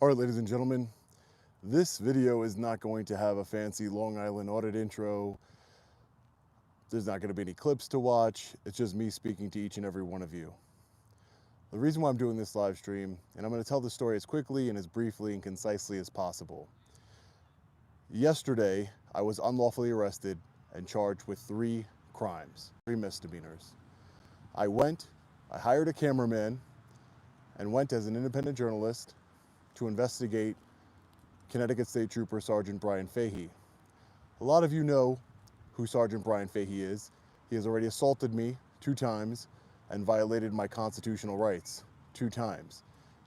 All right, ladies and gentlemen, this video is not going to have a fancy Long Island Audit intro. There's not going to be any clips to watch. It's just me speaking to each and every one of you. The reason why I'm doing this live stream, and I'm going to tell the story as quickly and as briefly and concisely as possible. Yesterday, I was unlawfully arrested and charged with 3 crimes, 3 misdemeanors. I hired a cameraman and went as an independent journalist to investigate Connecticut State Trooper Sergeant Brian Fehee. A lot of you know who Sergeant Brian Fehee is. He has already assaulted me 2 times and violated my constitutional rights 2 times.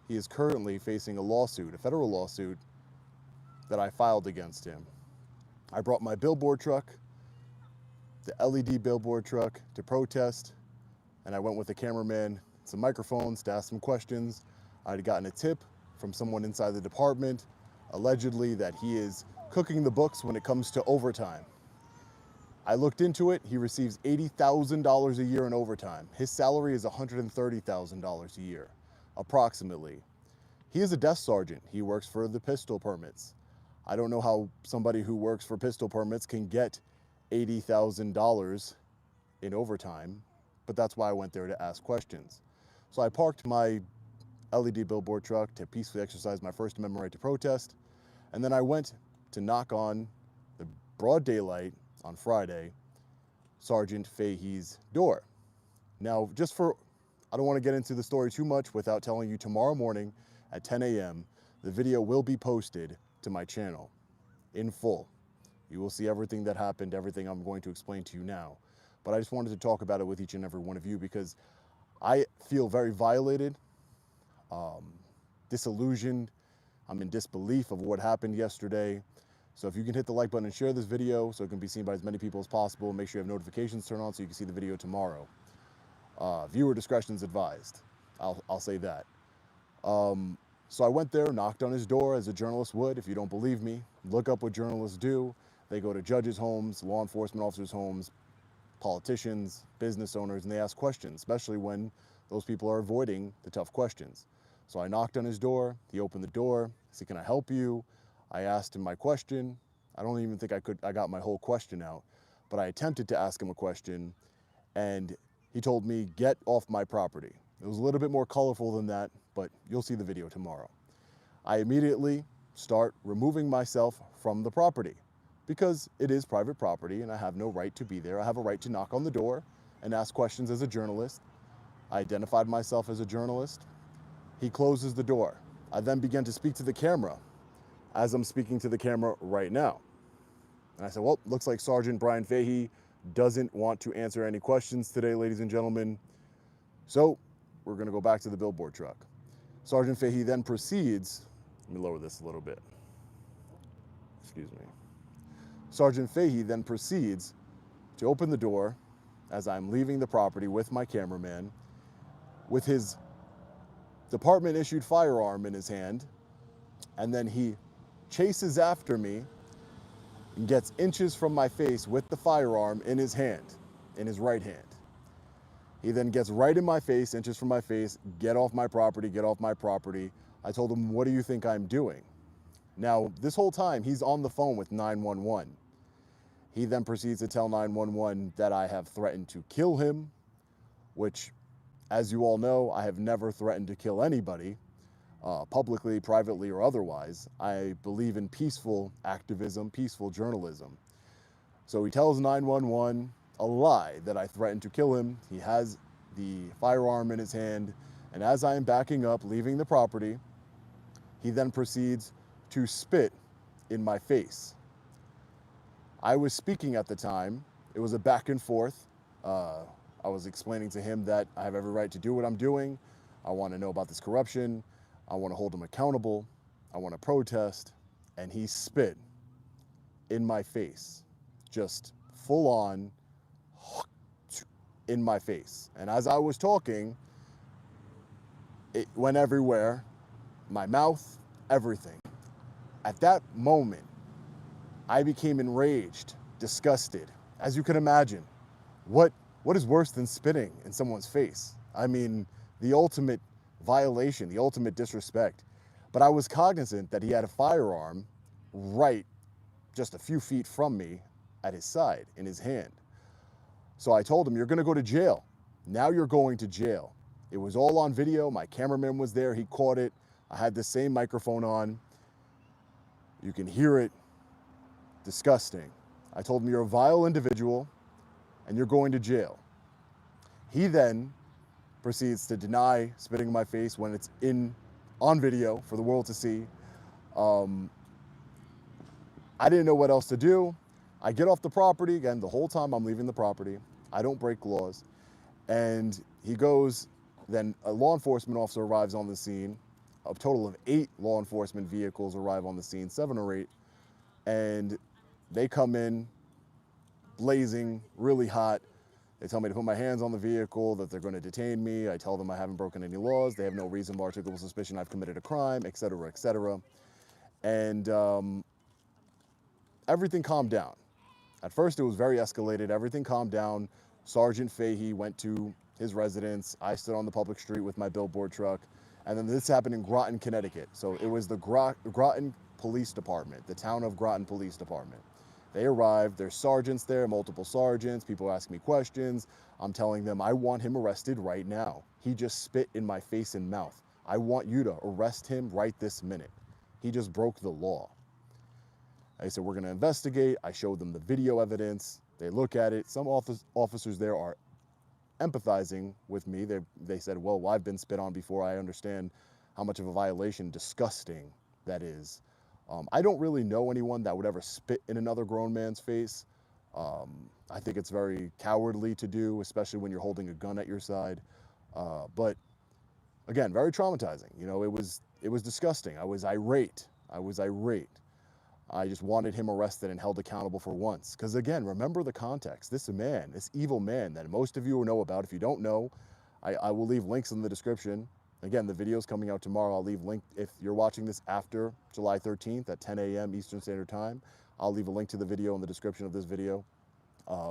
He is currently facing a lawsuit, a federal lawsuit, that I filed against him. I brought my billboard truck, the LED billboard truck, to protest, and I went with a cameraman, some microphones to ask some questions. I had gotten a tip from someone inside the department, allegedly that he is cooking the books when it comes to overtime. I looked into it. He receives $80,000 a year in overtime. His salary is $130,000 a year, approximately. He is a desk sergeant. He works for the pistol permits. I don't know how somebody who works for pistol permits can get $80,000 in overtime, but that's why I went there to ask questions. So I parked my LED billboard truck to peacefully exercise my First Amendment right to protest, and then I went to knock on the broad daylight on Friday, Sergeant Fehee's door. Now, I don't want to get into the story too much without telling you, tomorrow morning at 10 a.m., the video will be posted to my channel in full. You will see everything that happened, everything I'm going to explain to you now. But I just wanted to talk about it with each and every one of you because I feel very violated, disillusioned. I'm in disbelief of what happened yesterday. So if you can hit the like button and share this video so it can be seen by as many people as possible, make sure you have notifications turned on so you can see the video tomorrow. Viewer discretion is advised. I'll say that. So I went there, knocked on his door as a journalist would. If you don't believe me, look up what journalists do. They go to judges' homes, law enforcement officers' homes, politicians, business owners, and they ask questions, especially when those people are avoiding the tough questions. So I knocked on his door. He opened the door. He said, "Can I help you?" I asked him my question. I don't even think I got my whole question out, but I attempted to ask him a question, and he told me, "Get off my property." It was a little bit more colorful than that, but you'll see the video tomorrow. I immediately start removing myself from the property because it is private property and I have no right to be there. I have a right to knock on the door and ask questions as a journalist. I identified myself as a journalist. He closes the door. I then began to speak to the camera as I'm speaking to the camera right now. And I said, well, looks like Sergeant Brian Fehee doesn't want to answer any questions today, ladies and gentlemen. So we're going to go back to the billboard truck. Sergeant Fehee then proceeds, let me lower this a little bit. Excuse me. Sergeant Fehee then proceeds to open the door as I'm leaving the property with my cameraman with his department-issued firearm in his hand, and then he chases after me and gets inches from my face with the firearm in his hand, in his right hand. He then gets right in my face, inches from my face, "Get off my property, get off my property." I told him, "What do you think I'm doing?" Now, this whole time, he's on the phone with 911. He then proceeds to tell 911 that I have threatened to kill him, which, as you all know, I have never threatened to kill anybody, publicly, privately, or otherwise. I believe in peaceful activism, peaceful journalism. So he tells 911 a lie that I threatened to kill him. He has the firearm in his hand, and as I am backing up, leaving the property, he then proceeds to spit in my face. I was speaking at the time. It was a back and forth. I was explaining to him that I have every right to do what I'm doing. I want to know about this corruption. I want to hold him accountable. I want to protest. And he spit in my face, just full on in my face. And as I was talking, it went everywhere, my mouth, everything. At that moment, I became enraged, disgusted. As you can imagine, what is worse than spitting in someone's face? I mean, the ultimate violation, the ultimate disrespect. But I was cognizant that he had a firearm right just a few feet from me at his side in his hand. So I told him, you're going to go to jail. Now you're going to jail. It was all on video. My cameraman was there. He caught it. I had the same microphone on. You can hear it. Disgusting. I told him, you're a vile individual and you're going to jail. He then proceeds to deny spitting in my face when it's on video for the world to see. I didn't know what else to do. I get off the property. Again, the whole time I'm leaving the property. I don't break laws. And he goes, then a law enforcement officer arrives on the scene. A total of 8 law enforcement vehicles arrive on the scene, 7 or 8. And they come in blazing, really hot. They tell me to put my hands on the vehicle, that they're going to detain me. I tell them I haven't broken any laws. They have no reasonable articulable suspicion I've committed a crime, et cetera, et cetera. And everything calmed down. At first, it was very escalated. Everything calmed down. Sergeant Fehee went to his residence. I stood on the public street with my billboard truck. And then this happened in Groton, Connecticut. So it was the Groton Police Department, the town of Groton Police Department. They arrived. There's sergeants there, multiple sergeants. People ask me questions. I'm telling them, I want him arrested right now. He just spit in my face and mouth. I want you to arrest him right this minute. He just broke the law. I said, we're going to investigate. I showed them the video evidence. They look at it. Some officers there are empathizing with me. They said, well, I've been spit on before. I understand how much of a violation, disgusting that is. I don't really know anyone that would ever spit in another grown man's face. I think it's very cowardly to do, especially when you're holding a gun at your side. But again, very traumatizing. You know, it was disgusting. I was irate. I just wanted him arrested and held accountable for once. Because again, remember the context. This man, this evil man that most of you will know about. If you don't know, I will leave links in the description. Again, the video's coming out tomorrow. I'll leave link. If you're watching this after July 13th at 10 a.m. Eastern Standard Time, I'll leave a link to the video in the description of this video.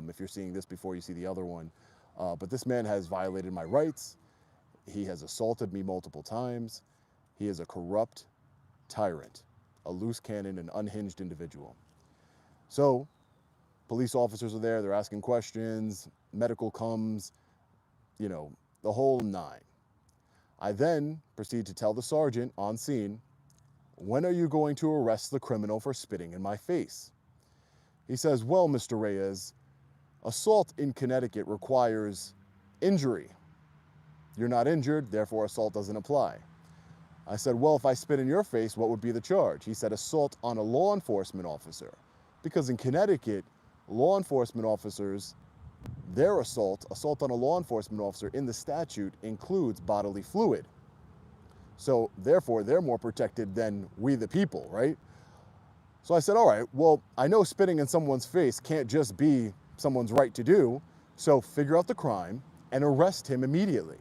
If you're seeing this before you see the other one. But this man has violated my rights. He has assaulted me multiple times. He is a corrupt tyrant, a loose cannon, an unhinged individual. So police officers are there. They're asking questions. Medical comes, you know, the whole 9. I then proceed to tell the sergeant on scene, when are you going to arrest the criminal for spitting in my face? He says, well, Mr. Reyes, assault in Connecticut requires injury. You're not injured, therefore assault doesn't apply. I said, well, if I spit in your face, what would be the charge? He said, assault on a law enforcement officer. Because in Connecticut, law enforcement officers, their assault on a law enforcement officer in the statute includes bodily fluid. So therefore, they're more protected than we the people, right? So I said, all right, well, I know spitting in someone's face can't just be someone's right to do. So figure out the crime and arrest him immediately.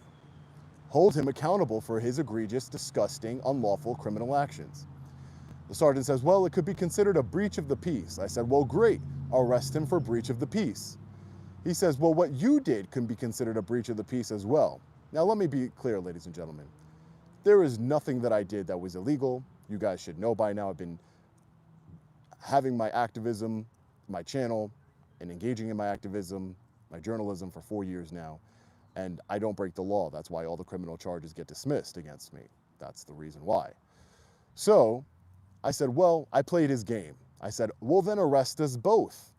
Hold him accountable for his egregious, disgusting, unlawful criminal actions. The sergeant says, well, it could be considered a breach of the peace. I said, well, great, arrest him for breach of the peace. He says, well, what you did can be considered a breach of the peace as well. Now, let me be clear, ladies and gentlemen. There is nothing that I did that was illegal. You guys should know by now. I've been having my activism, my channel, and engaging in my activism, my journalism for 4 years now. And I don't break the law. That's why all the criminal charges get dismissed against me. That's the reason why. So I said, well, I played his game. I said, well, then arrest us both.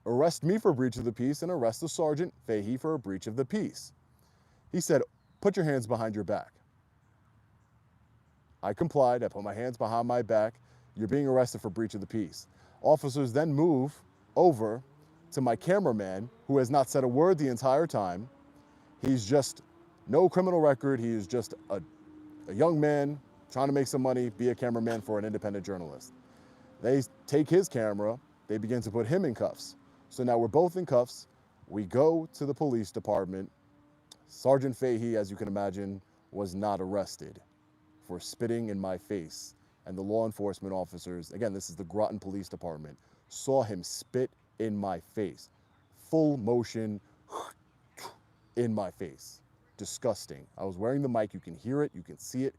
Arrest me for breach of the peace and arrest the Sergeant Fehee for a breach of the peace. He said, put your hands behind your back. I complied. I put my hands behind my back. You're being arrested for breach of the peace. Officers then move over to my cameraman, who has not said a word the entire time. He's just no criminal record. He is just a young man trying to make some money, be a cameraman for an independent journalist. They take his camera. They begin to put him in cuffs. So now we're both in cuffs. We go to the police department. Sergeant Fehee, as you can imagine, was not arrested for spitting in my face. And the law enforcement officers, again, this is the Groton Police Department, saw him spit in my face. Full motion in my face. Disgusting. I was wearing the mic. You can hear it. You can see it.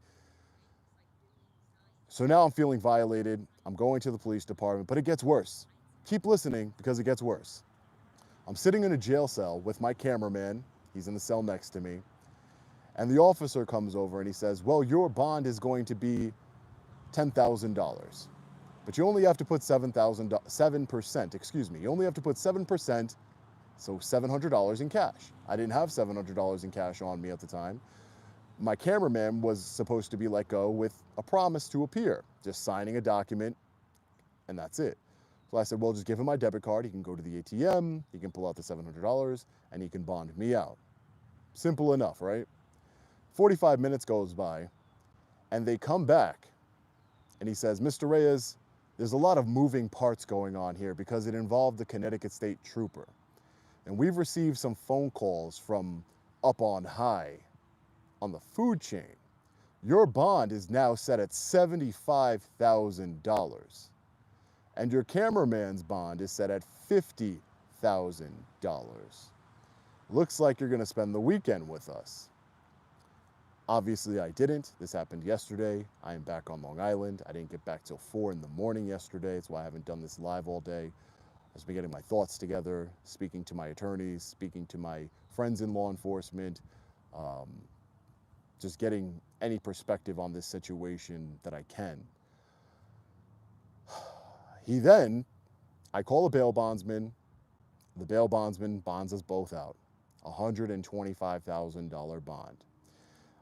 So now I'm feeling violated. I'm going to the police department, but it gets worse. Keep listening because it gets worse. I'm sitting in a jail cell with my cameraman. He's in the cell next to me. And the officer comes over and he says, well, your bond is going to be $10,000, but you only have to put 7%, excuse me. You only have to put 7%, so $700 in cash. I didn't have $700 in cash on me at the time. My cameraman was supposed to be let go with a promise to appear, just signing a document, and that's it. So I said, well, just give him my debit card. He can go to the ATM, he can pull out the $700, and he can bond me out. Simple enough, right? 45 minutes goes by, and they come back, and he says, Mr. Reyes, there's a lot of moving parts going on here because it involved the Connecticut State Trooper. And we've received some phone calls from up on high on the food chain. Your bond is now set at $75,000. And your cameraman's bond is set at $50,000. Looks like you're gonna spend the weekend with us. Obviously I didn't. This happened yesterday. I am back on Long Island. I didn't get back till 4 in the morning yesterday. That's why I haven't done this live all day. I've been getting my thoughts together, speaking to my attorneys, speaking to my friends in law enforcement, just getting any perspective on this situation that I can. I call a bail bondsman. The bail bondsman bonds us both out. $125,000 bond.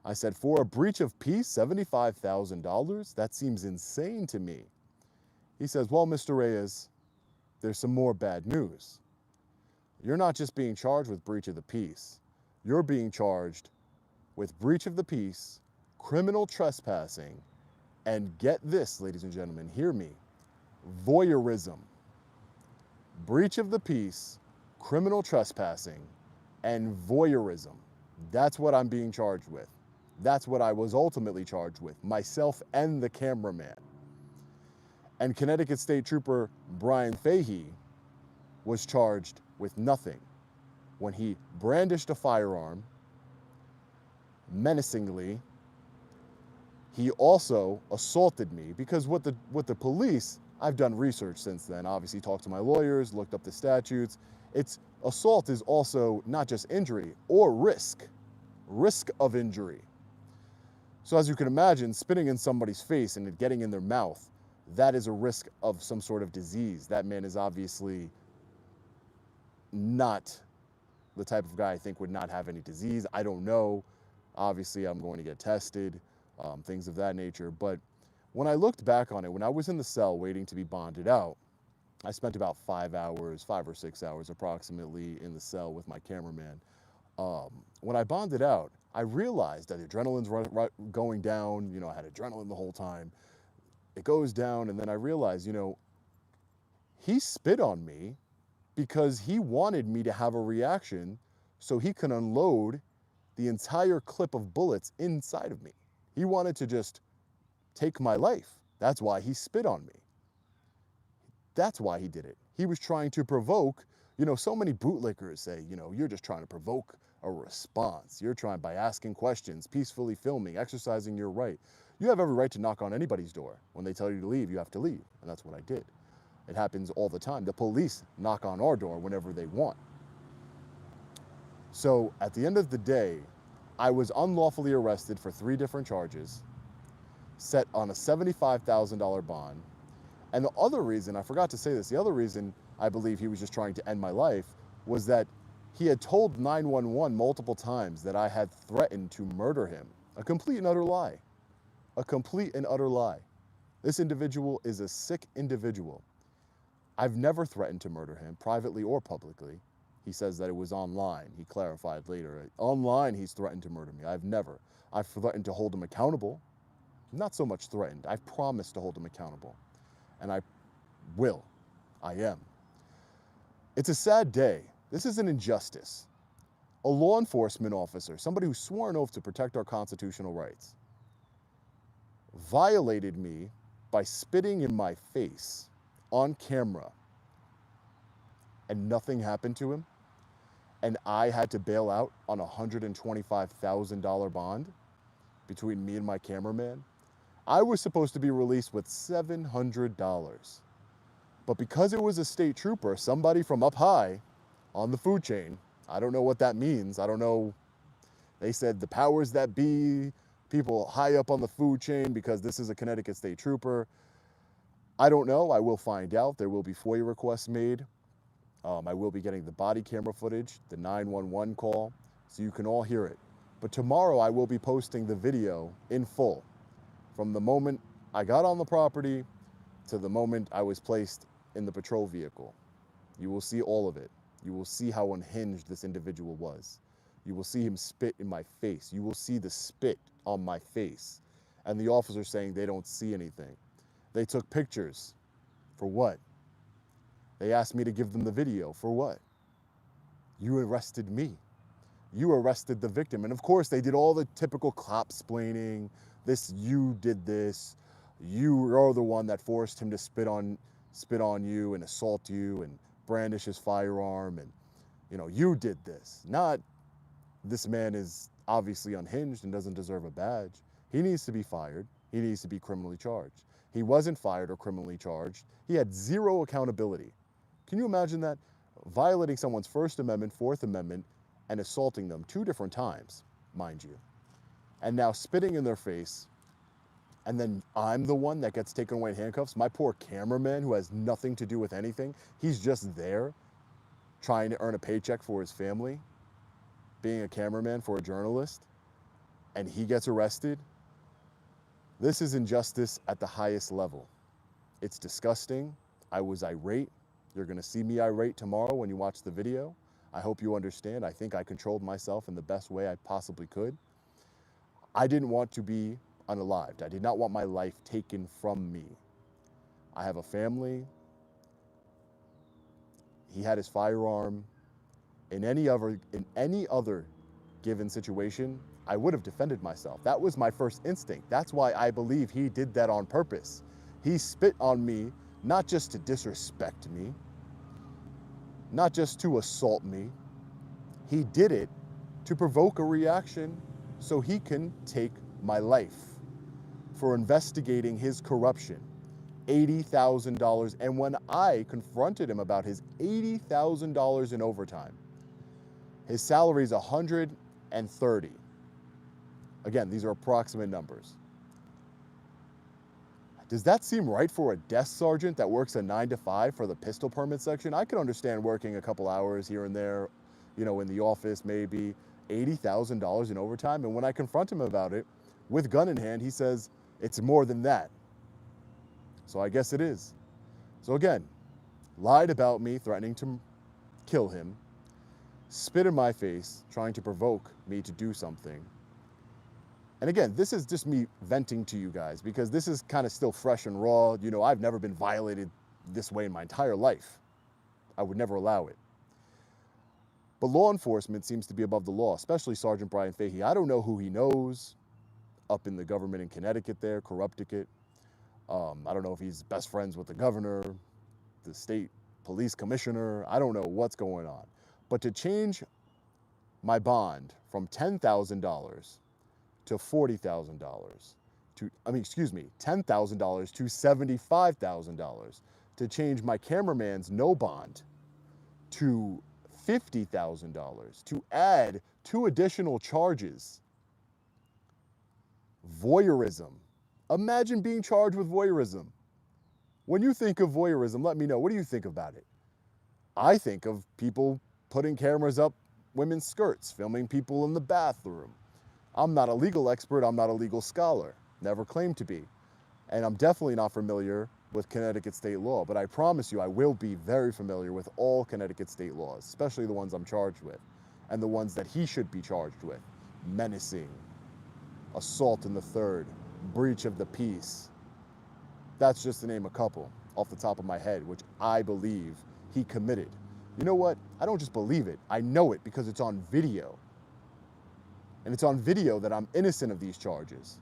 I said, for a breach of peace, $75,000? That seems insane to me. He says, well, Mr. Reyes, there's some more bad news. You're not just being charged with breach of the peace. You're being charged with breach of the peace, criminal trespassing, and get this, ladies and gentlemen, hear me, voyeurism. Breach of the peace, criminal trespassing, and voyeurism. That's what I'm being charged with. That's what I was ultimately charged with, myself and the cameraman. And Connecticut State Trooper Brian Fehee was charged with nothing when he brandished a firearm menacingly. He also assaulted me because what the police, I've done research since then, obviously talked to my lawyers, looked up the statutes. Assault is also not just injury or risk of injury. So as you can imagine, spitting in somebody's face and it getting in their mouth, that is a risk of some sort of disease. That man is obviously not the type of guy I think would not have any disease. I don't know. Obviously, I'm going to get tested, things of that nature. But when I looked back on it, when I was in the cell waiting to be bonded out, I spent about 5 or 6 hours approximately in the cell with my cameraman. When I bonded out, I realized that the adrenaline's going down. You know, I had adrenaline the whole time. It goes down, and then I realized, you know, he spit on me because he wanted me to have a reaction so he can unload the entire clip of bullets inside of me. He wanted to just take my life. That's why he spit on me. That's why he did it. He was trying to provoke, you know, so many bootlickers say, you know, you're just trying to provoke a response. You're trying by asking questions, peacefully filming, exercising your right. You have every right to knock on anybody's door. When they tell you to leave, you have to leave. And that's what I did. It happens all the time. The police knock on our door whenever they want. So at the end of the day, I was unlawfully arrested for 3 different charges, set on a $75,000 bond. And the other reason, I forgot to say this, the other reason I believe he was just trying to end my life was that he had told 911 multiple times that I had threatened to murder him. A complete and utter lie. A complete and utter lie. This individual is a sick individual. I've never threatened to murder him, privately or publicly. He says that it was online. He clarified later. Online, he's threatened to murder me. I've never. I've threatened to hold him accountable. Not so much threatened. I've promised to hold him accountable. And I will. I am. It's a sad day. This is an injustice. A law enforcement officer, somebody who swore an oath to protect our constitutional rights, violated me by spitting in my face on camera, and nothing happened to him, and I had to bail out on a $125,000 bond between me and my cameraman. I was supposed to be released with $700. But because it was a state trooper, somebody from up high on the food chain, I don't know what that means. I don't know. They said the powers that be, people high up on the food chain, because this is a Connecticut state trooper. I don't know. I will find out. There will be FOIA requests made. I will be getting the body camera footage, the 911 call, so you can all hear it. But tomorrow I will be posting the video in full from the moment I got on the property to the moment I was placed in the patrol vehicle. You will see all of it. You will see how unhinged this individual was. You will see him spit in my face. You will see the spit on my face. And the officer saying they don't see anything. They took pictures. For what? They asked me to give them the video. For what? You arrested me. You arrested the victim. And of course, they did all the typical cop-splaining. You did this. You are the one that forced him to spit on you and assault you and brandish his firearm. And, you did this. Not, this man is obviously unhinged and doesn't deserve a badge. He needs to be fired. He needs to be criminally charged. He wasn't fired or criminally charged. He had zero accountability. Can you imagine that? Violating someone's First Amendment, Fourth Amendment, and assaulting them 2 different times, mind you. And now spitting in their face, and then I'm the one that gets taken away in handcuffs. My poor cameraman who has nothing to do with anything. He's just there trying to earn a paycheck for his family, being a cameraman for a journalist, and he gets arrested. This is injustice at the highest level. It's disgusting. I was irate. You're going to see me irate tomorrow when you watch the video. I hope you understand. I think I controlled myself in the best way I possibly could. I didn't want to be unalived. I did not want my life taken from me. I have a family. He had his firearm. In any other given situation, I would have defended myself. That was my first instinct. That's why I believe he did that on purpose. He spit on me, not just to disrespect me, not just to assault me. He did it to provoke a reaction so he can take my life for investigating his corruption. $80,000. And when I confronted him about his $80,000 in overtime, his salary is $130,000. Again, these are approximate numbers. Does that seem right for a desk sergeant that works a 9 to 5 for the pistol permit section? I could understand working a couple hours here and there, in the office maybe. $80,000 in overtime. And when I confront him about it, with gun in hand, he says, it's more than that. So I guess it is. So again, lied about me, threatening to kill him, spit in my face, trying to provoke me to do something. And again, this is just me venting to you guys because this is kind of still fresh and raw. I've never been violated this way in my entire life. I would never allow it. But law enforcement seems to be above the law, especially Sergeant Brian Fehee. I don't know who he knows up in the government in Connecticut there, Corrupticate. I don't know if he's best friends with the governor, the state police commissioner. I don't know what's going on. But to change my bond from $10,000 to $40,000 $10,000 to $75,000, to change my cameraman's no bond to $50,000, to add 2 additional charges. Voyeurism. Imagine being charged with voyeurism. When you think of voyeurism, let me know. What do you think about it? I think of people putting cameras up women's skirts, filming people in the bathroom. I'm not a legal expert. I'm not a legal scholar. Never claimed to be. And I'm definitely not familiar with Connecticut state law, but I promise you I will be very familiar with all Connecticut state laws, especially the ones I'm charged with and the ones that he should be charged with. Menacing, assault in the third, breach of the peace. That's just to name a couple off the top of my head, which I believe he committed. You know what? I don't just believe it. I know it because it's on video. And it's on video that I'm innocent of these charges.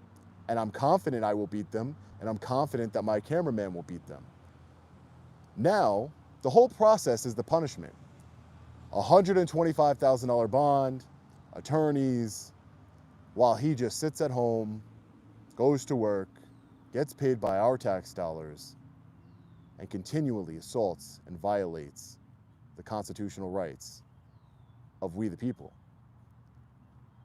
And I'm confident I will beat them, and I'm confident that my cameraman will beat them. Now, the whole process is the punishment. $125,000 bond, attorneys, while he just sits at home, goes to work, gets paid by our tax dollars and continually assaults and violates the constitutional rights of we the people.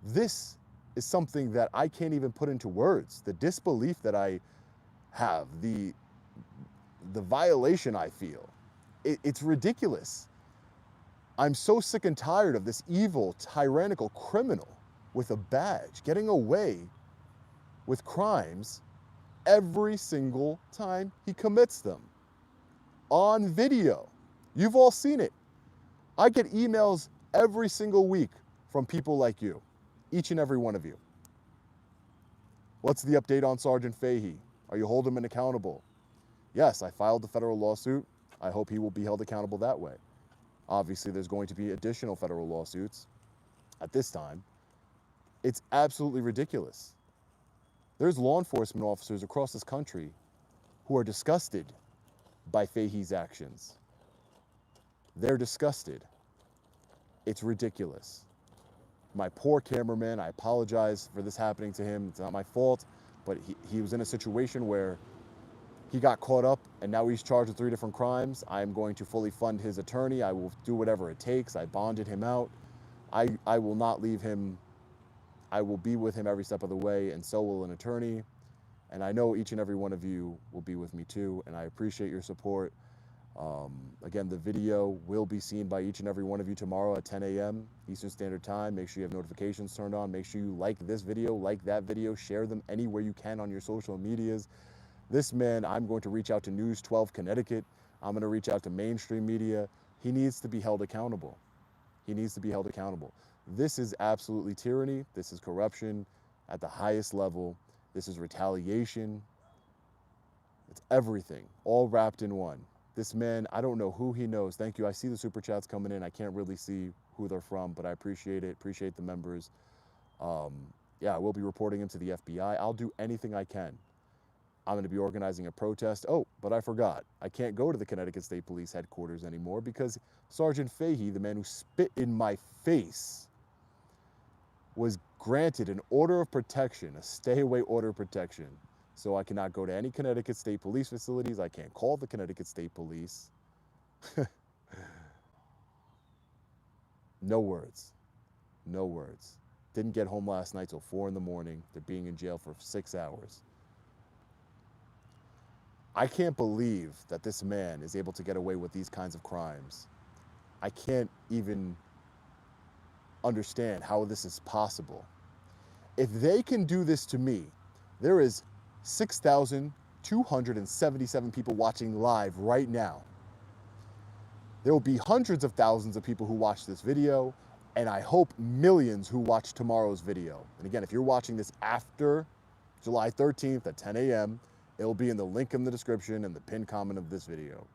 This is something that I can't even put into words. The disbelief that I have, the violation I feel, it's ridiculous. I'm so sick and tired of this evil, tyrannical criminal with a badge getting away with crimes every single time he commits them. On video. You've all seen it. I get emails every single week from people like you, each and every one of you. What's the update on Sergeant Fehee? Are you holding him accountable? Yes, I filed the federal lawsuit. I hope he will be held accountable that way. Obviously, there's going to be additional federal lawsuits at this time. It's absolutely ridiculous. There's law enforcement officers across this country who are disgusted by Fehee's actions. They're disgusted. It's ridiculous. My poor cameraman, I apologize for this happening to him. It's not my fault, but he was in a situation where he got caught up and now he's charged with 3 different crimes. I am going to fully fund his attorney. I will do whatever it takes. I bonded him out. I will not leave him. I will be with him every step of the way, and so will an attorney. And I know each and every one of you will be with me too, and I appreciate your support. Again, the video will be seen by each and every one of you tomorrow at 10 a.m. Eastern Standard Time. Make sure you have notifications turned on. Make sure you like this video, like that video, share them anywhere you can on your social medias. This man, I'm going to reach out to News 12 Connecticut. I'm going to reach out to mainstream media. He needs to be held accountable. He needs to be held accountable. This is absolutely tyranny. This is corruption at the highest level. This is retaliation. It's everything, all wrapped in one. This man, I don't know who he knows. Thank you. I see the super chats coming in. I can't really see who they're from, but I appreciate it. Appreciate the members. Yeah, I will be reporting him to the FBI. I'll do anything I can. I'm going to be organizing a protest. Oh, but I forgot. I can't go to the Connecticut State Police headquarters anymore because Sergeant Fehee, the man who spit in my face, was granted an order of protection, a stay-away order of protection. So I cannot go to any Connecticut State Police facilities. I can't call the Connecticut State Police. No words. No words. Didn't get home last night till 4 in the morning. They're being in jail for 6 hours. I can't believe that this man is able to get away with these kinds of crimes. I can't even understand how this is possible. If they can do this to me, there is 6,277 people watching live right now. There will be hundreds of thousands of people who watch this video, and I hope millions who watch tomorrow's video. And again, if you're watching this after July 13th at 10 a.m., it'll be in the link in the description and the pinned comment of this video.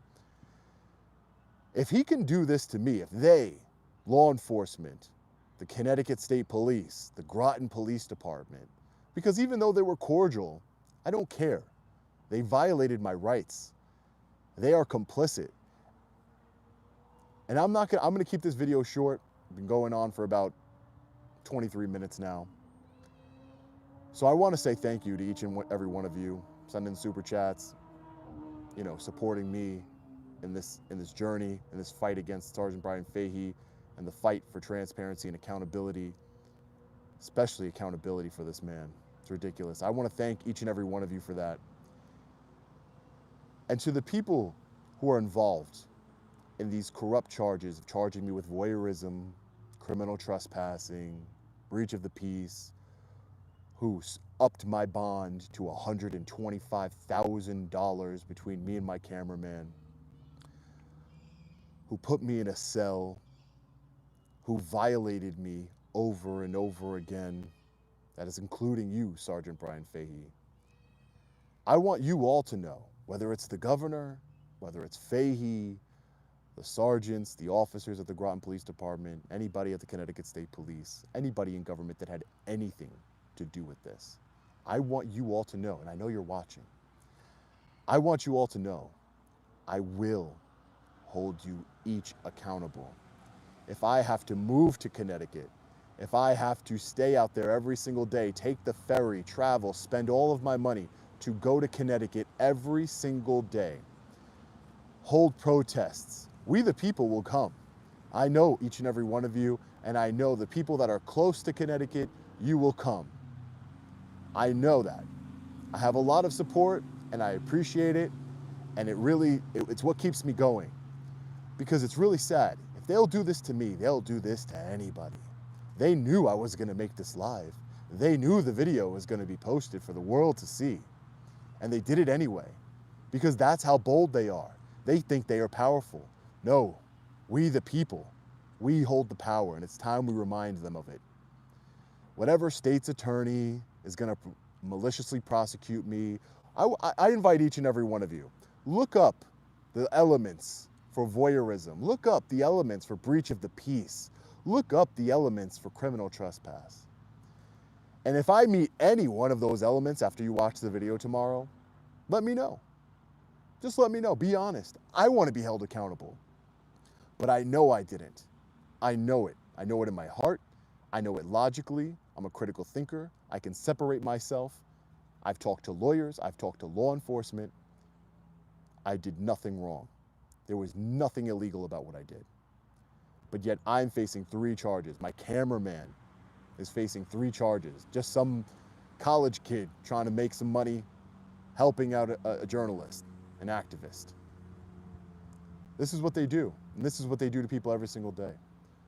If he can do this to me, if they, law enforcement, the Connecticut State Police, the Groton Police Department, because even though they were cordial, I don't care. They violated my rights. They are complicit. And I'm going to keep this video short. I've been going on for about 23 minutes now. So I want to say thank you to each and every one of you. Sending super chats, supporting me in this journey, in this fight against Sergeant Brian Fehee, and the fight for transparency and accountability, especially accountability for this man. It's ridiculous. I want to thank each and every one of you for that. And to the people who are involved in these corrupt charges of charging me with voyeurism, criminal trespassing, breach of the peace, who upped my bond to $125,000 between me and my cameraman, who put me in a cell, who violated me over and over again. That is including you, Sergeant Brian Fehee. I want you all to know, whether it's the governor, whether it's Fehee, the sergeants, the officers at the Groton Police Department, anybody at the Connecticut State Police, anybody in government that had anything to do with this. I want you all to know, and I know you're watching, I want you all to know, I will hold you each accountable. If I have to move to Connecticut, if I have to stay out there every single day, take the ferry, travel, spend all of my money to go to Connecticut every single day, hold protests. We the people will come. I know each and every one of you, and I know the people that are close to Connecticut, you will come. I know that. I have a lot of support, and I appreciate it, and it's what keeps me going, because it's really sad. If they'll do this to me, they'll do this to anybody. They knew I was gonna make this live. They knew the video was gonna be posted for the world to see, and they did it anyway, because that's how bold they are. They think they are powerful. No, we the people, we hold the power, and it's time we remind them of it. Whatever state's attorney is gonna maliciously prosecute me, I invite each and every one of you, look up the elements for voyeurism. Look up the elements for breach of the peace. Look up the elements for criminal trespass. And if I meet any one of those elements after you watch the video tomorrow, let me know. Just let me know. Be honest. I want to be held accountable. But I know I didn't. I know it. I know it in my heart. I know it logically. I'm a critical thinker. I can separate myself. I've talked to lawyers. I've talked to law enforcement. I did nothing wrong. There was nothing illegal about what I did. But yet I'm facing 3 charges. My cameraman is facing 3 charges. Just some college kid trying to make some money helping out a journalist, an activist. This is what they do. And this is what they do to people every single day.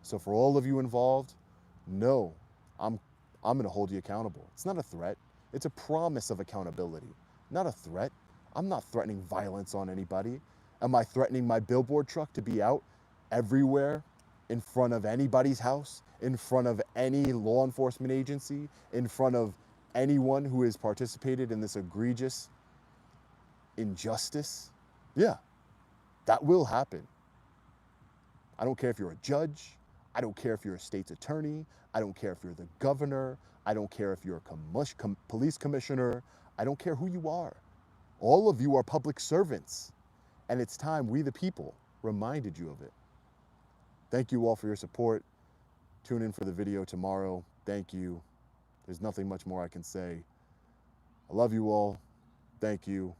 So for all of you involved, no, I'm gonna hold you accountable. It's not a threat. It's a promise of accountability, not a threat. I'm not threatening violence on anybody. Am I threatening my billboard truck to be out everywhere in front of anybody's house, in front of any law enforcement agency, in front of anyone who has participated in this egregious injustice? Yeah, that will happen. I don't care if you're a judge. I don't care if you're a state's attorney. I don't care if you're the governor. I don't care if you're a police commissioner. I don't care who you are. All of you are public servants. And it's time we the people reminded you of it. Thank you all for your support. Tune in for the video tomorrow. Thank you. There's nothing much more I can say. I love you all. Thank you.